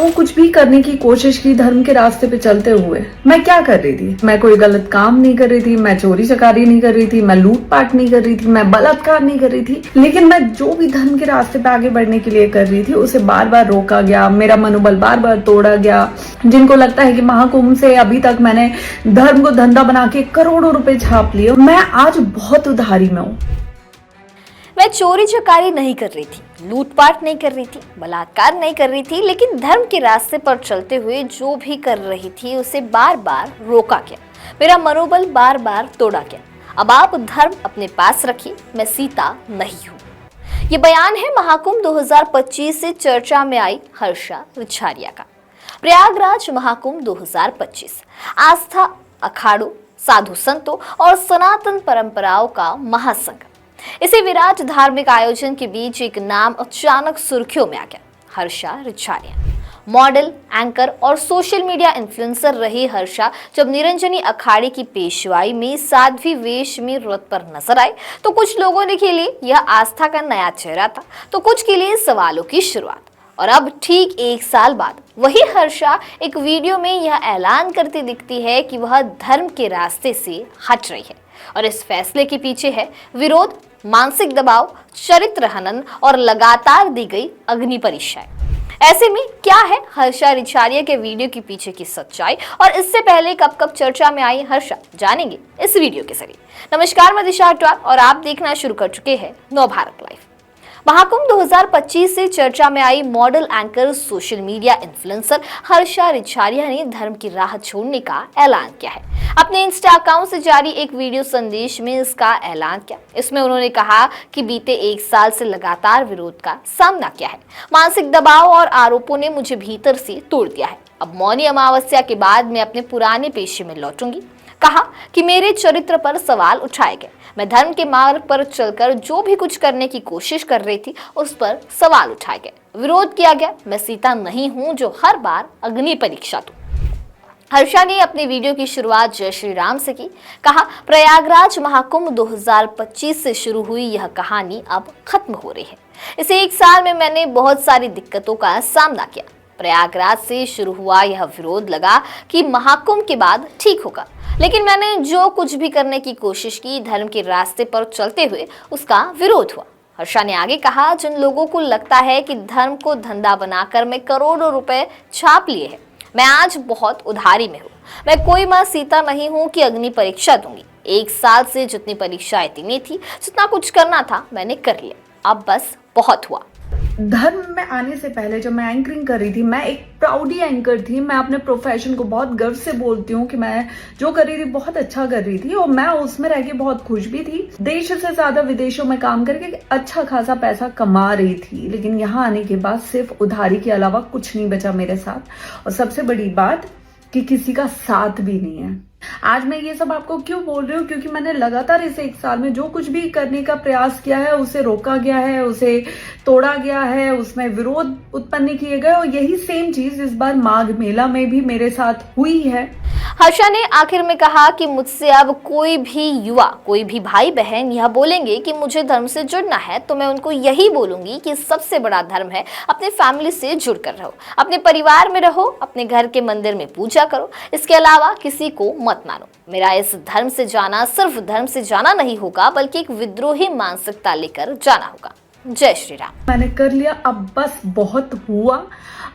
तो कुछ भी करने की कोशिश की धर्म के रास्ते पे चलते हुए। मैं क्या कर रही थी? मैं कोई गलत काम नहीं कर रही थी, मैं चोरी चकारी नहीं कर रही थी, मैं लूटपाट नहीं कर रही थी, मैं बलात्कार नहीं कर रही थी। लेकिन मैं जो भी धर्म के रास्ते पे आगे बढ़ने के लिए कर रही थी उसे बार बार रोका गया, मेरा मनोबल बार बार तोड़ा गया। जिनको लगता है कि महाकुंभ से अभी तक मैंने धर्म को धंधा बना के करोड़ों रुपए छाप लिए, मैं आज बहुत उधारी में हूँ। मैं चोरी चकारी नहीं कर रही थी, लूटपाट नहीं कर रही थी, बलात्कार नहीं कर रही थी, लेकिन धर्म के रास्ते पर चलते हुए जो भी कर रही थी उसे बार बार रोका गया, मेरा मनोबल बार बार तोड़ा गया। अब आप धर्म अपने पास रखिए, मैं सीता नहीं हूँ। ये बयान है महाकुंभ 2025 से चर्चा में आई हर्षा रिछारिया का। प्रयागराज महाकुंभ 2025 आस्था, अखाड़ों, साधु संतों और सनातन परंपराओं का महासंगम। इसी विराट धार्मिक आयोजन के बीच एक नाम अचानक सुर्खियों में आ गया, हर्षा रिछारिया। मॉडल, एंकर और सोशल मीडिया इन्फ्लुएंसर रही हर्षा जब निरंजनी अखाड़े की पेशवाई में साध्वी वेश में रथ पर नजर आए तो कुछ लोगों ने के लिए यह आस्था का नया चेहरा था, तो कुछ के लिए सवालों की शुरुआत। और अब ठीक 1 साल बाद वही हर्षा एक वीडियो में यह ऐलान करती दिखती है कि वह धर्म के रास्ते से हट रही है। और इस फैसले के पीछे है विरोध, मानसिक दबाव, चरित्र हनन और लगातार दी गई अग्नि परीक्षाएं। ऐसे में क्या है हर्षा रिछारिया के वीडियो के पीछे की सच्चाई और इससे पहले कब कब चर्चा में आई हर्षा, जानेंगे इस वीडियो के जरिए। नमस्कार, मैं दिशा अटवाल और आप देखना शुरू कर चुके हैं नवभारत लाइव। महाकुंभ 2025 से चर्चा में I model, anchor, social media influencer Harsha Richharia ने धर्म की राह छोड़ने का ऐलान किया है। अपने इंस्टा अकाउंट से जारी एक वीडियो संदेश में इसका ऐलान किया। इसमें उन्होंने कहा कि बीते 1 साल से लगातार विरोध का सामना किया है, मानसिक दबाव और आरोपों ने मुझे भीतर से तोड़ दिया है। अब मौनी अमावस्या के बाद मैं अपने पुराने पेशे में लौटूंगी। कहा कि मेरे चरित्र पर सवाल उठाए गए, मैं धर्म के मार्ग पर चलकर जो भी कुछ करने की कोशिश कर रही थी उस पर सवाल उठाए गए, विरोध किया गया। मैं सीता नहीं हूं जो हर बार अग्नि परीक्षा दूं। हर्षा ने अपने वीडियो की शुरुआत जय श्री राम से की। कहा, प्रयागराज महाकुंभ 2025 से शुरू हुई यह कहानी अब खत्म हो रही है। इस 1 साल में मैंने बहुत सारी दिक्कतों का सामना किया। प्रयागराज से शुरू हुआ यह विरोध लगा कि महाकुंभ के बाद ठीक होगा, लेकिन मैंने जो कुछ भी करने की कोशिश की धर्म के रास्ते पर चलते हुए उसका विरोध हुआ। हर्षा ने आगे कहा, जिन लोगों को लगता है कि धर्म को धंधा बनाकर मैं करोड़ों रुपए छाप लिए हैं, मैं आज बहुत उधारी में हूँ। मैं कोई माँ सीता नहीं हूँ कि अग्नि परीक्षा दूंगी। 1 साल से जितनी परीक्षा इतनी थी, जितना कुछ करना था मैंने कर लिया, अब बस बहुत हुआ। धर्म में आने से पहले जब मैं एंकरिंग कर रही थी, मैं एक प्राउडी एंकर थी। मैं अपने प्रोफेशन को बहुत गर्व से बोलती हूँ कि मैं जो कर रही थी बहुत अच्छा कर रही थी और मैं उसमें रह के बहुत खुश भी थी। देश से ज्यादा विदेशों में काम करके अच्छा खासा पैसा कमा रही थी, लेकिन यहाँ आने के बाद सिर्फ उधारी के अलावा कुछ नहीं बचा मेरे साथ। और सबसे बड़ी बात कि किसी का साथ भी नहीं है। आज मैं ये सब आपको क्यों बोल रही हूँ? क्योंकि मैंने लगातार इस 1 साल में जो कुछ भी करने का प्रयास किया है उसे रोका गया है, उसे तोड़ा गया है, उसमें विरोध उत्पन्न किए गए और यही सेम चीज इस बार माघ मेला में भी मेरे साथ हुई है। हर्षा ने आखिर में कहा कि मुझसे अब कोई भी युवा, कोई भी भाई बहन यह बोलेंगे कि मुझे धर्म से जुड़ना है तो मैं उनको यही बोलूंगी कि सबसे बड़ा धर्म है अपने फैमिली से जुड़कर रहो, अपने परिवार में रहो, अपने घर के मंदिर में पूजा करो, इसके अलावा किसी को मत मानो। मेरा इस धर्म से जाना सिर्फ धर्म से जाना नहीं होगा, बल्कि एक विद्रोही मानसिकता लेकर जाना होगा। जय श्री राम। मैंने कर लिया, अब बस बहुत हुआ।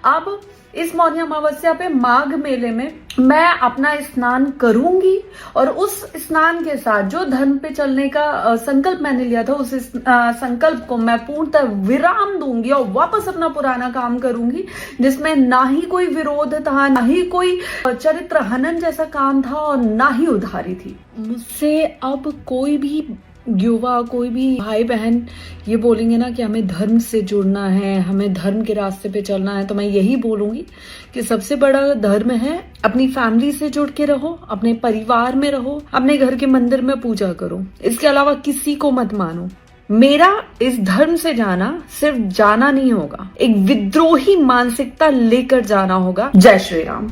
अब इस मौनी अमावस्या पे माघ मेले में मैं अपना स्नान करूंगी और उस स्नान के साथ जो धर्म पे चलने का संकल्प मैंने लिया था उस संकल्प को मैं पूर्णतः विराम दूंगी और वापस अपना पुराना काम करूंगी, जिसमें ना ही कोई विरोध था, ना ही कोई चरित्र हनन जैसा काम था और ना ही उधारी थी। मुझसे अब कोई भी युवा, कोई भी भाई बहन ये बोलेंगे ना कि हमें धर्म से जुड़ना है, हमें धर्म के रास्ते पे चलना है, तो मैं यही बोलूंगी कि सबसे बड़ा धर्म है अपनी फैमिली से जुड़ के रहो, अपने परिवार में रहो, अपने घर के मंदिर में पूजा करो, इसके अलावा किसी को मत मानो। मेरा इस धर्म से जाना सिर्फ जाना नहीं होगा, एक विद्रोही मानसिकता लेकर जाना होगा। जय श्री राम।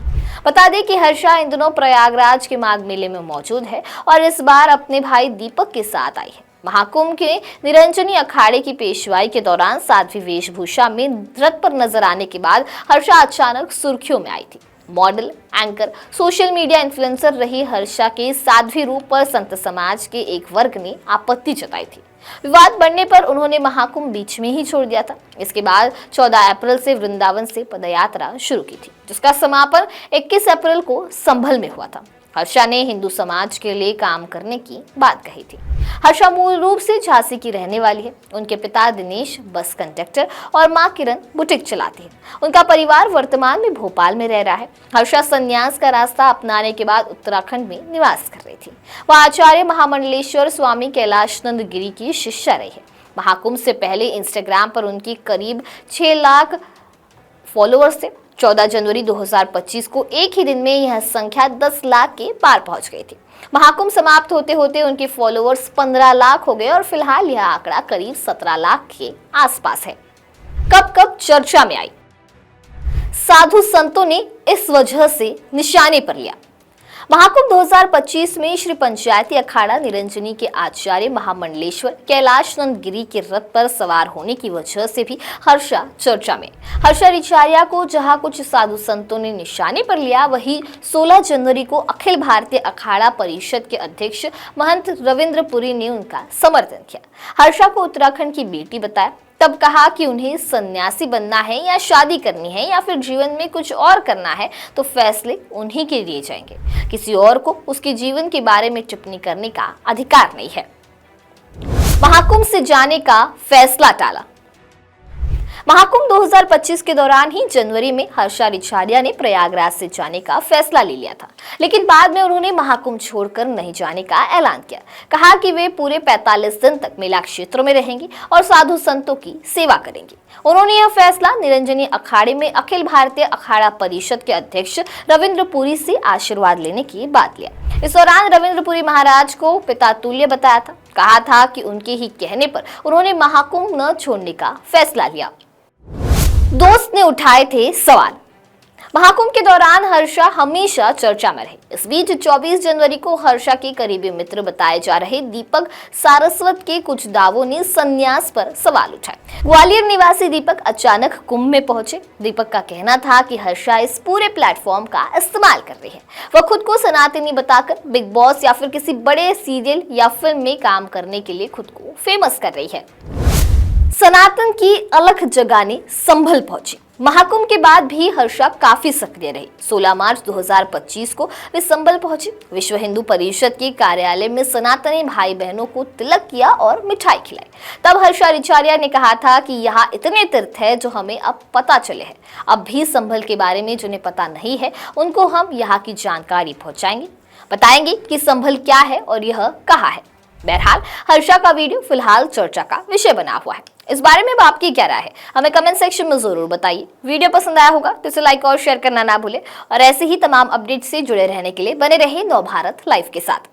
बता दें कि हर्षा इन दिनों प्रयागराज के माघ मेले में मौजूद है और इस बार अपने भाई दीपक के साथ आई है। महाकुंभ के निरंजनी अखाड़े की पेशवाई के दौरान साध्वी वेशभूषा में रथ पर नजर आने के बाद हर्षा अचानक सुर्खियों में आई थी। Model, anchor, social media influencer रही हर्षा के साध्वी रूप पर संत समाज के एक वर्ग ने आपत्ति जताई थी। विवाद बढ़ने पर उन्होंने महाकुंभ बीच में ही छोड़ दिया था। इसके बाद 14 अप्रैल से वृंदावन से पदयात्रा शुरू की थी, जिसका समापन 21 अप्रैल को संभल में हुआ था। हर्षा ने हिंदू समाज के लिए काम करने की बात कही थी। हर्षा मूल रूप से झांसी की रहने वाली है। उनके पिता दिनेश बस कंडक्टर और मां किरण बुटीक चलाती है। उनका परिवार वर्तमान में भोपाल में रह रहा है। हर्षा संन्यास का रास्ता अपनाने के बाद उत्तराखंड में निवास कर रही थी। वह आचार्य महामंडलेश्वर स्वामी कैलाशनंद गिरी की शिष्या रही है। महाकुंभ से पहले इंस्टाग्राम पर उनकी करीब 6 लाख फॉलोअर्स थे। 14 जनवरी 2025 को एक ही दिन में यह संख्या 10 लाख के पार पहुंच गई थी। महाकुंभ समाप्त होते होते उनके फॉलोअर्स 15 लाख हो गए और फिलहाल यह आंकड़ा करीब 17 लाख के आसपास है। कब कब चर्चा में आई? साधु संतों ने इस वजह से निशाने पर लिया। महाकुंभ 2025 में श्री पंचायती अखाड़ा निरंजनी के आचार्य महामंडलेश्वर कैलाशनंद गिरी के रथ पर सवार होने की वजह से भी हर्षा चर्चा में। हर्षा रिचार्या को जहां कुछ साधु संतों ने निशाने पर लिया, वहीं 16 जनवरी को अखिल भारतीय अखाड़ा परिषद के अध्यक्ष महंत रविंद्र पुरी ने उनका समर्थन किया। हर्षा को उत्तराखंड की बेटी बताया, तब कहा कि उन्हें सन्यासी बनना है या शादी करनी है या फिर जीवन में कुछ और करना है तो फैसले उन्हीं के लिए जाएंगे। किसी और को उसके जीवन के बारे में टिप्पणी करने का अधिकार नहीं है। महाकुंभ से जाने का फैसला टाला। महाकुंभ 2025 के दौरान ही जनवरी में हर्षा रिचार्या ने प्रयागराज से जाने का फैसला ले लिया था, लेकिन बाद में उन्होंने महाकुंभ छोड़कर नहीं जाने का ऐलान किया। कहा कि वे पूरे 45 दिन तक मेला क्षेत्रों में रहेंगी और साधु संतों की सेवा करेंगी। उन्होंने यह फैसला निरंजनी अखाड़े में अखिल भारतीय अखाड़ा परिषद के अध्यक्ष रविंद्र पुरी से आशीर्वाद लेने के बाद लिया। इस दौरान रविंद्र पुरी महाराज को पिता तुल्य बताया था। कहा था कि उनके ही कहने पर उन्होंने महाकुंभ न छोड़ने का फैसला लिया। दोस्त ने उठाए थे सवाल। महाकुंभ के दौरान हर्षा हमेशा चर्चा में रही। इस बीच 24 जनवरी को हर्षा के करीबी मित्र बताए जा रहे दीपक सारस्वत के कुछ दावों ने संन्यास पर सवाल उठाए। ग्वालियर निवासी दीपक अचानक कुंभ में पहुंचे। दीपक का कहना था कि हर्षा इस पूरे प्लेटफॉर्म का इस्तेमाल कर रही है। वह खुद को सनातनी बताकर बिग बॉस या फिर किसी बड़े सीरियल या फिल्म में काम करने के लिए खुद को फेमस कर रही है। सनातन की अलख जगाने संभल पहुंची। महाकुंभ के बाद भी हर्षा काफी सक्रिय रही। 16 मार्च 2025 को वे संभल पहुंची। विश्व हिंदू परिषद के कार्यालय में सनातनी भाई बहनों को तिलक किया और मिठाई खिलाई। तब हर्षा रिचार्या ने कहा था कि यहाँ इतने तीर्थ है जो हमें अब पता चले हैं। अब भी संभल के बारे में जिन्हें पता नहीं है उनको हम यहाँ की जानकारी पहुंचाएंगे, बताएंगे कि संभल क्या है और यह कहाँ है। बहरहाल हर्षा का वीडियो फिलहाल चर्चा का विषय बना हुआ है। इस बारे में आपकी क्या राय है, हमें कमेंट सेक्शन में जरूर बताइए। वीडियो पसंद आया होगा तो इसे लाइक और शेयर करना ना भूलें और ऐसे ही तमाम अपडेट से जुड़े रहने के लिए बने रहिए नव भारत लाइव के साथ।